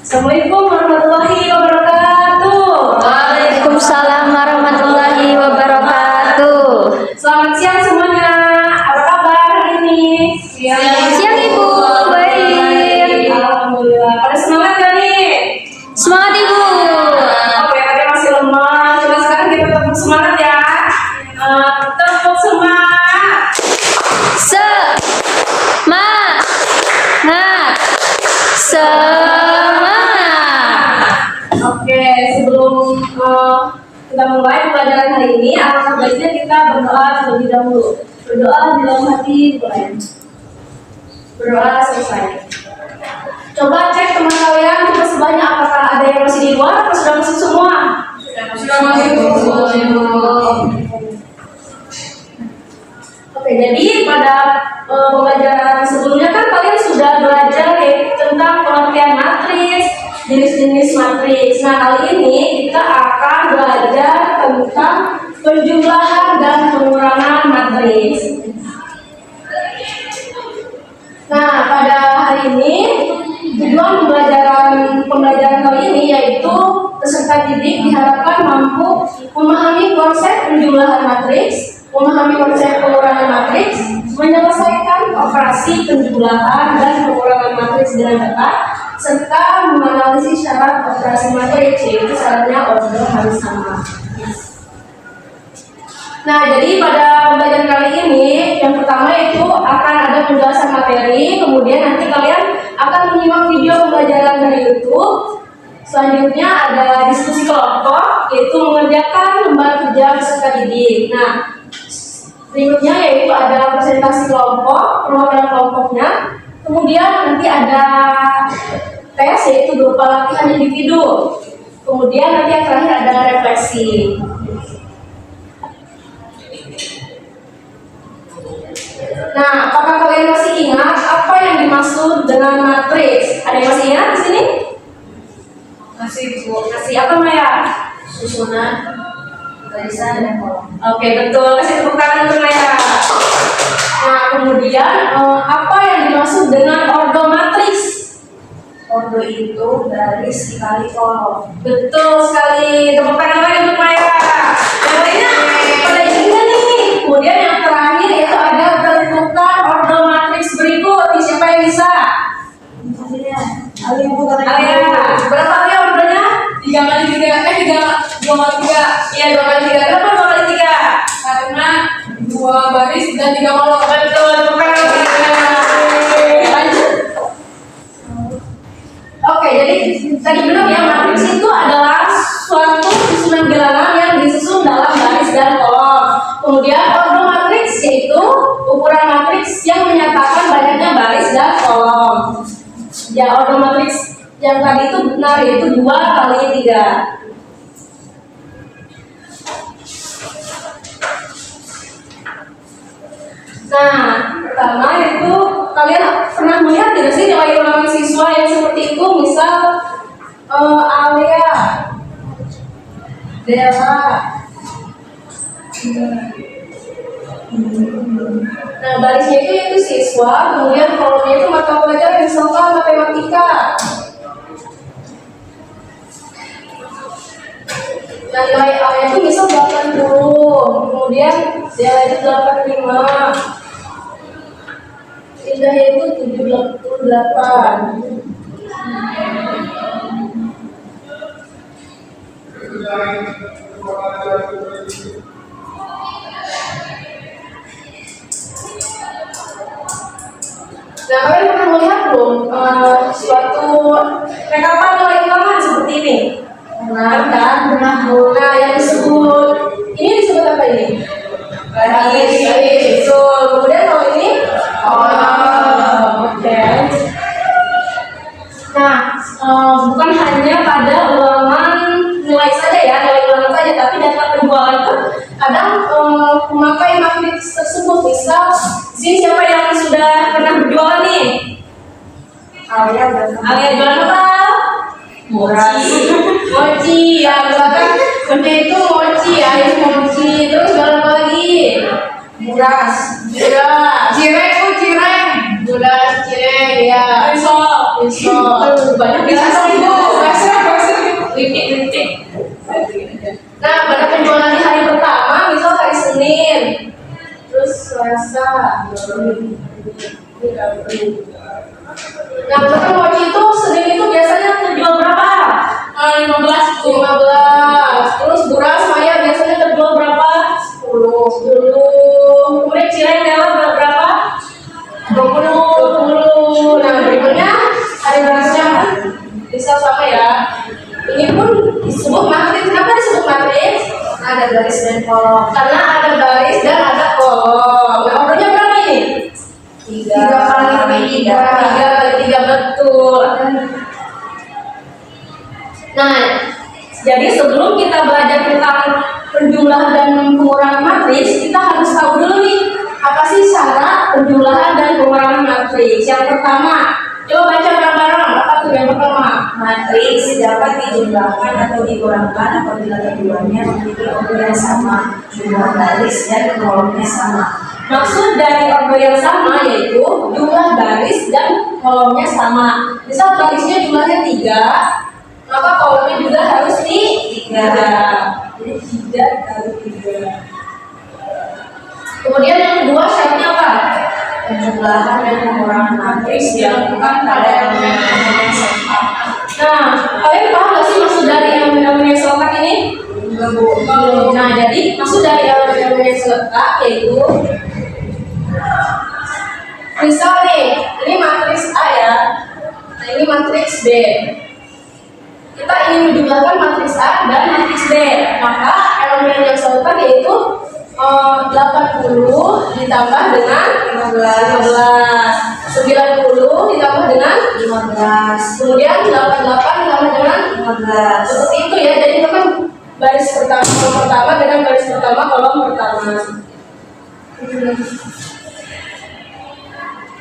Assalamualaikum warahmatullahi wabarakatuh. Waalaikumsalam warahmatullahi wabarakatuh. Selamat siang semuanya. Apa kabar hari ini? Siang Ibu, baik. Alhamdulillah. Pada semangat gak nih? Semangat Ibu. Kelihatannya masih lemah. Coba sekarang kita tepuk semangat ya. Tepuk semangat. Semangat. Oke, sebelum kita mulai pelajaran hari ini, alangkah baiknya kita berdoa terlebih dahulu. Berdoa di dalam hati boleh. Berdoa selesai. Coba cek teman kalian di sebelahnya, apakah ada yang masih di luar atau sudah masuk semua? Sudah masuk. Oke, jadi pada pembelajaran sebelumnya kan kalian sudah belajar tentang pengertian matriks, jenis-jenis matriks. Nah, kali ini kita akan belajar tentang penjumlahan dan pengurangan matriks. Nah, pada hari ini tujuan pembelajaran kali ini yaitu peserta didik diharapkan mampu memahami konsep penjumlahan matriks, memahami konsep pengurangan matriks, menyelesaikan operasi penjumlahan dan pengurangan matriks dengan tepat, serta menganalisis syarat operasi matriks, yaitu syaratnya order harus sama. Nah, jadi pada pembelajaran kali ini yang pertama itu akan ada penjelasan materi, kemudian nanti kalian akan menyimak video pembelajaran dari YouTube. Selanjutnya ada diskusi kelompok, yaitu mengerjakan lembar kerja peserta didik. Nah, berikutnya yaitu ada presentasi kelompok, perwakilan kelompoknya. Kemudian nanti ada tes, yaitu berupa latihan individu. Kemudian nanti yang terakhir ada refleksi. Nah, apakah kalian masih ingat apa yang dimaksud dengan matriks? Ada yang masih ingat di sini? Masih, Bu. Masih apa, Maya? Susunan barisan dan kolom. Oke, betul. Kasih tepuk tangan untuk Maya. Nah, kemudian apa yang dimaksud dengan ordo matriks? Ordo itu baris dikali kolom. Betul sekali. Tepuk tangan lagi untuk Maya. Yang lainnya pada ingat nih. Kemudian yang terakhir yaitu ada tentukan ordo matriks berikut. Siapa yang bisa? Alia, Bu. Alia. Berapa Alia ordonya? 3 kali 3. 2 kali 3. Iya, 2 kali 3. Kenapa 2 kali 3? Karena 2 baris dan 3 kolom. Betul. Tepuk lanjut. Oke, jadi tadi benar ya, matriks itu adalah suatu susunan bilangan yang disusun dalam baris dan kolom. Kemudian ordo matriks yaitu ukuran matriks yang menyatakan banyaknya baris dan kolom. Ya, ordo matriks yang tadi itu benar, yaitu 2 kali 3. Nah, pertama itu kalian pernah melihat tidak sih nilai ulangan siswa yang seperti itu? Misal Alia, Dela. Nah, barisnya itu yaitu siswa, kemudian kolomnya itu mata pelajaran, misalkan matematika. Nah, nilai A itu misal 80, kemudian Dela itu 85, Indah itu 78. Nah, kalian pernah melihat belum suatu rekapan nilai ulangan seperti ini? Pernah. Nah, yang disebut ini disebut apa ini? Baris. Betul. Kemudian kalau ini? Oke. Nah, bukan hanya pada ulangan nilai saja ya, nilai ulangan saja, tapi data penjualan itu kadang memakai matriks tersebut. Misal, sini siapa yang sudah pernah berjualan nih? Alia jualan apa? Mochi ya, misalkan benda itu mochi ya, itu mochi. Terus jualan apa lagi? Buras, cireng, buras, cireng ya. Pisau, banyak pisau itu. Kritik. Nah, pada penjualan di hari pertama, misal hari Senin, terus Selasa, nah, untuk mochi itu Senin itu biasanya terjual berapa? 15. Terus beras maya biasanya terjual berapa? 10. Kemudian cireng lewat berapa? 20. Nah, berikutnya hari berasnya bisa sama ya. Ini pun disebut matriks. Kenapa disebut matriks? Ada garis dan kolom. Karena ada garis dan ada kolom. Nah, ordernya berapa ini? 3 kali 3 betul. Nah, jadi sebelum kita belajar tentang penjumlahan dan pengurangan matriks, kita harus tahu dulu nih apa sih syarat penjumlahan dan pengurangan matriks. Yang pertama, coba baca bareng-bareng. Apa tuh yang pertama? Matriks dapat dijumlahkan atau dikurangkan apabila keduanya memiliki order yang sama, jumlah baris dan kolomnya sama. Maksud dari order yang sama yaitu jumlah baris dan kolomnya sama. Misal barisnya jumlahnya 3, maka kolomnya juga harus 3. Jadi 3 kali 3. Kemudian yang kedua syaratnya apa? Penjumlahan dan pengurangan matriks dilakukan pada elemen yang sama. Nah, kalian paham gak sih maksud dari elemen yang seletak ini? Nah, jadi maksud dari elemen yang seletak yaitu misal nih, ini matriks A ya, nah ini matriks B. Kita ingin menjumlahkan matriks A dan matriks B, maka elemen yang seletak yaitu 80 ditambah dengan 15, 90 ditambah dengan 15, kemudian 88 ditambah dengan 15. seperti itu ya. Jadi teman baris pertama kolom pertama dengan baris pertama kolom pertama.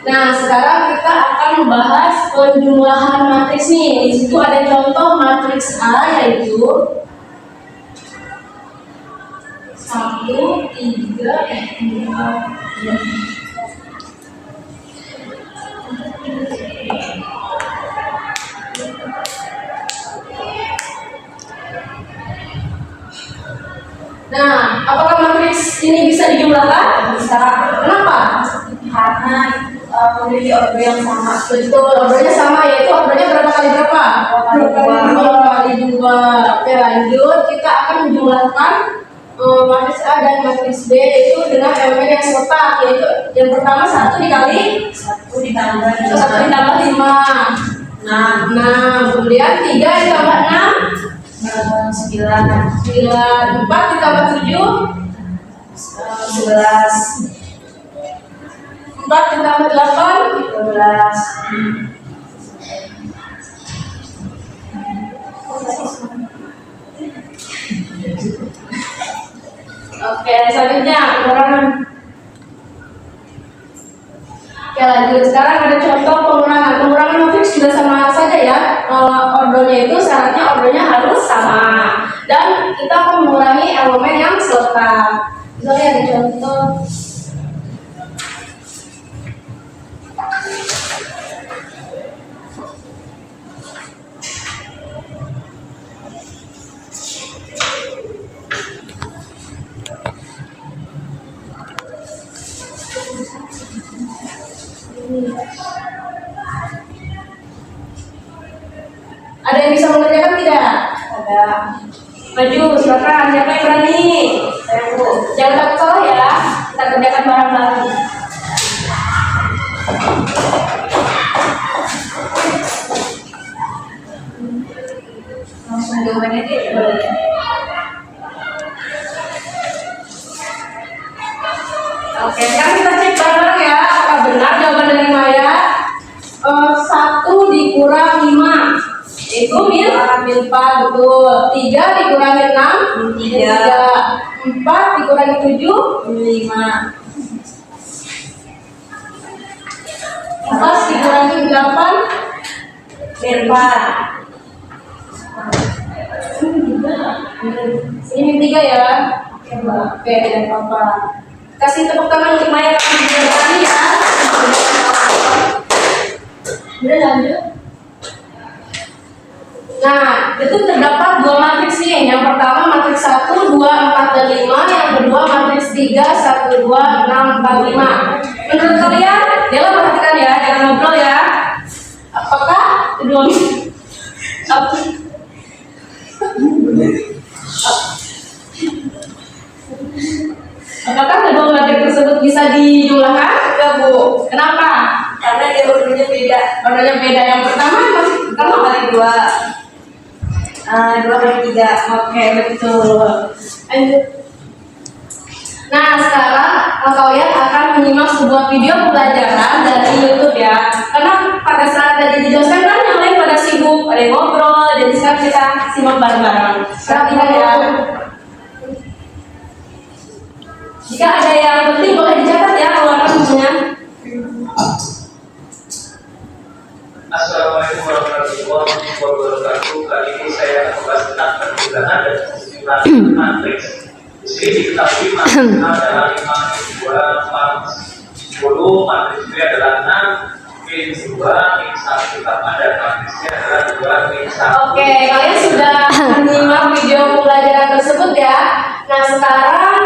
Nah, sekarang kita akan membahas penjumlahan matriks nih. Di situ ada contoh matriks A yaitu 1, 3, 4. Nah, apakah matriks ini bisa dijumlahkan? Bisa. Kenapa? Karena memiliki order yang sama. Betul, ordernya sama, yaitu ordernya berapa kali berapa? 2 kali 2. Oke, lanjut. Kita akan menjumlahkan matriks A dan matriks B yaitu dengan elemen yang seletak, yaitu yang pertama 1 dikali 1 ditambah 1 ditambah 5, 6. Kemudian 3 ditambah 6, 9. 4 ditambah 7, 11, 4 ditambah 8, 12. Oke, selanjutnya pengurangan. Oke, lanjut. Sekarang ada contoh pengurangan. Pengurangan matriks juga sama saja ya. Ordernya itu syaratnya ordernya harus sama. Dan kita akan mengurangi elemen yang seletak. Misalnya ada contoh. Ada yang bisa mengerjakan tidak? Ada. Maju, silakan. Siapa yang berani? Saya Bu. Jangan takut salah ya. Kita kerjakan bareng-bareng. Langsung jawabannya deh. Oke, sekarang kita cek bareng-bareng ya. Apakah benar jawaban dari Maya? 1 dikurang 5 itu mil 4, betul. 3 dikurangi 6, 3. 4 dikurangi 7, 5. 4 dikurangi 8, 4. ini 3 ya. Oke, tidak apa-apa. Kasih tepuk tangan untuk Maya kasih berani ya. Udah lanjut. Nah, itu terdapat dua matriks nih. Yang pertama matriks 1, 2, 4, dan 5. Yang kedua matriks 3, 1, 2, 6, 4, 5. Menurut kalian, Dela perhatikan ya, jangan ngobrol ya. Apakah kedua Apakah kedua matriks tersebut bisa dijumlahkan? Enggak, Bu. Kenapa? Karena dia ordernya beda. Ordernya beda. Yang pertama masih pertama Kali 2 kali 3. Oke, betul. Lanjut. Nah, sekarang kalian akan menyimak sebuah video pembelajaran dari YouTube ya. Karena pada saat tadi dijelaskan kan yang lain pada sibuk, ada yang ngobrol, jadi sekarang kita simak bareng-bareng. Perhatikan ya. Jika ada yang penting boleh dicatat ya, keluarkan bukunya. Assalamualaikum warahmatullahi wabarakatuh. Kali ini saya akan membahas tentang penggunaan dan kesimpulan matriks. Di sini diketahui matriks A adalah 5, 2, 4, 10, matriks B adalah 6, min 2, min 1 ditambah dan matriks C adalah 2, min 1. Oke, kalian sudah menyimak video pembelajaran tersebut ya. Nah, sekarang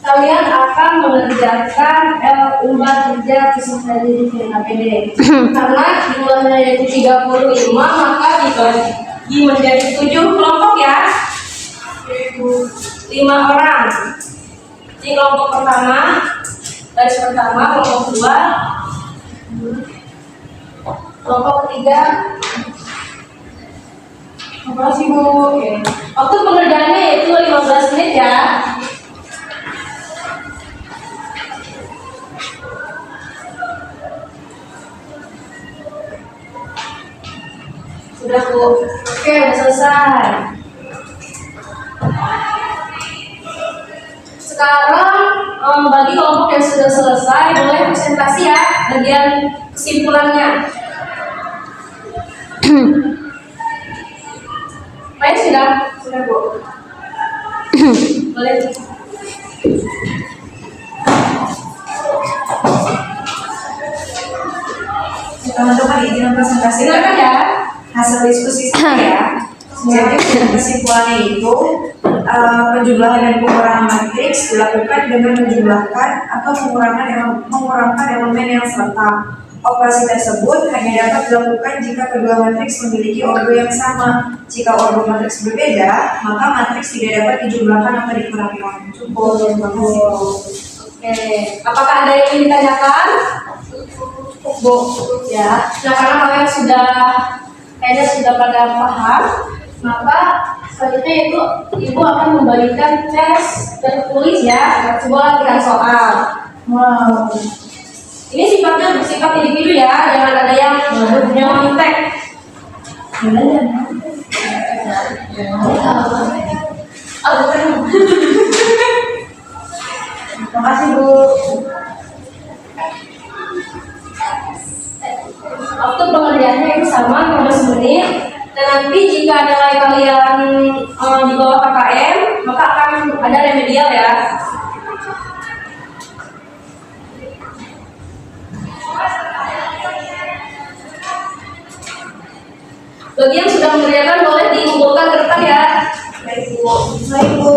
kalian akan mengerjakan L4 kerja sesuai dengan APD. Karena jumlahnya yaitu 35, maka dibagi menjadi 7 kelompok ya. 5 orang. Jadi kelompok pertama, baris pertama, kelompok 2, kelompok ketiga. Terima kasih, Bu. Oke. Waktu pengerjaannya yaitu 15 menit ya. Sudah, Bu. Oke, udah selesai. Sekarang bagi kelompok yang sudah selesai boleh presentasi ya bagian kesimpulannya. Baik, sudah, Bu. Boleh. Teman-teman izin presentasi Silakan ya. hasil diskusi saya. Jadi kesimpulannya itu penjumlahan dan pengurangan matriks dilakukan dengan menjumlahkan atau mengurangkan elemen yang serentak. Operasi tersebut hanya dapat dilakukan jika kedua matriks memiliki ordo yang sama. Jika ordo matriks berbeda, maka matriks tidak dapat dijumlahkan atau dikurangkan. Cukup. Terima kasih. Oke, apakah ada yang ingin ditanyakan? Bu, ya. Nah, karena kalian kayaknya sudah pada paham, maka selanjutnya itu Ibu akan membagikan tes tertulis ya, sebuah latihan soal. Wow. Ini sifatnya bersifat individu ya, jangan ada yang nyontek. Terima kasih, Bu. Waktu pengerjaannya itu sama 15 menit. Dan nanti jika nilai kalian di bawah KKM, maka akan ada remedial ya. Bagi yang sudah mengerjakan boleh dikumpulkan ke depan ya. Baik, Bu. Baik, Bu.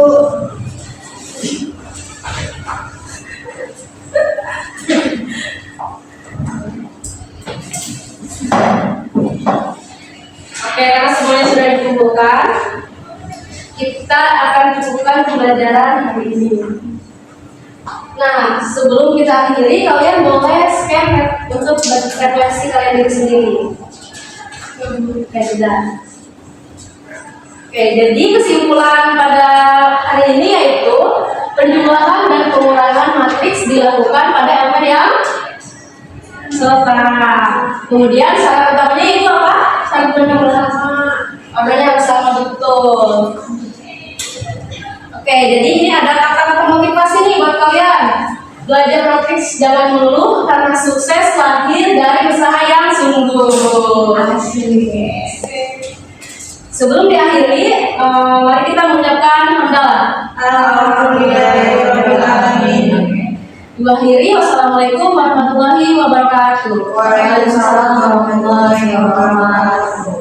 Oke, karena semuanya sudah dikumpulkan, kita akan cukupkan pembelajaran hari ini. Nah, sebelum kita akhiri, kalian boleh scan untuk refleksi kalian diri sendiri. Oke, sudah. Oke, jadi kesimpulan pada hari ini yaitu penjumlahan dan pengurangan matriks dilakukan pada elemen yang setara. Kemudian syarat utamanya itu apa? Syarat bersama. Ordernya harus sama betul. Oke, jadi ini ada kata-kata motivasi nih buat kalian. Belajar matriks jangan mengeluh karena sukses lahir dari usaha yang sungguh. Sebelum diakhiri, mari kita mengucapkan hamdalah. Alhamdulillahirobbilalamin. Diakhiri, wassalamualaikum warahmatullahi wabarakatuh. Waalaikumsalam warahmatullahi wabarakatuh.